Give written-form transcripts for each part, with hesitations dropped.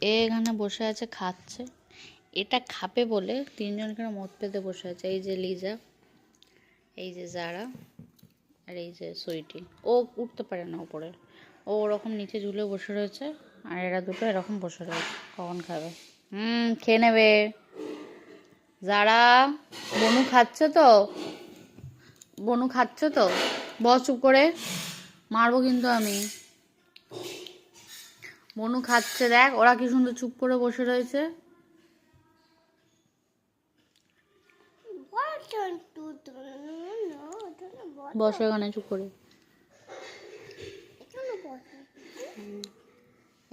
এখানে বসে আছে খাচ্ছে, এটা খাবে বলে তিনজন এখানে মদ পেতে বসে আছে। এই যে লিজা, এই যে জারা, আর এই যে সুইটি। ও উঠতে পারে না উপরে, ও ওরকম নিচে ঝুলে বসে রয়েছে, আর এরা দুটো এরকম বসে রয়েছে। কখন খাবে? খেয়ে নেবে। যারা বনু খাচ্ছে তো, বনু খাচ্ছে তো, বস চুপ করে, মারবো কিন্তু আমি। বনু খাচ্ছে, দেখ ওরা কি সুন্দর চুপ করে বসে রয়েছে। বসো এখানে চুপ করে।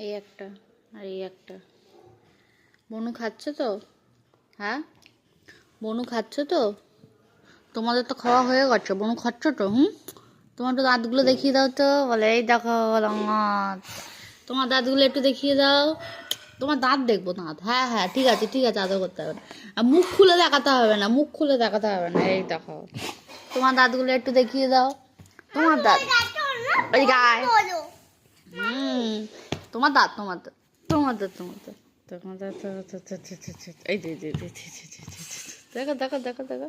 এই একটা আর এই একটা। বনু খাচ্ছে তো? হ্যাঁ, বনু খাচ্ছে তো? তোমাদের তো খাওয়া হয়ে গেছে, বনু খাচ্ছ তো? তোমার তো দাঁতগুলো দেখিয়ে দাও তো। বলে এই দেখো দাঁত, তোমার দাঁতগুলো একটু দেখিয়ে দাও। তোমার দাঁত দেখবো, দাঁত? হ্যাঁ হ্যাঁ, ঠিক আছে ঠিক আছে, আদর করতে হবে না, আর মুখ খুলে দেখাতে হবে না, মুখ খুলে দেখাতে হবে না। এই দেখো তোমার দাঁতগুলো একটু দেখিয়ে দাও। তোমার দাঁত ওই গায়ে, তোমার দাঁত, তোমার দাঁত, তোমার দাঁত, তোমার দাঁত, তোমার দাঁত, এই দেখো দেখো দেখো দেখো,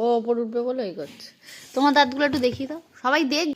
ও ওপর উঠবে বলে এই করছে। তোমার দাঁতগুলো একটু দেখিয়ে দাও, সবাই দেখ।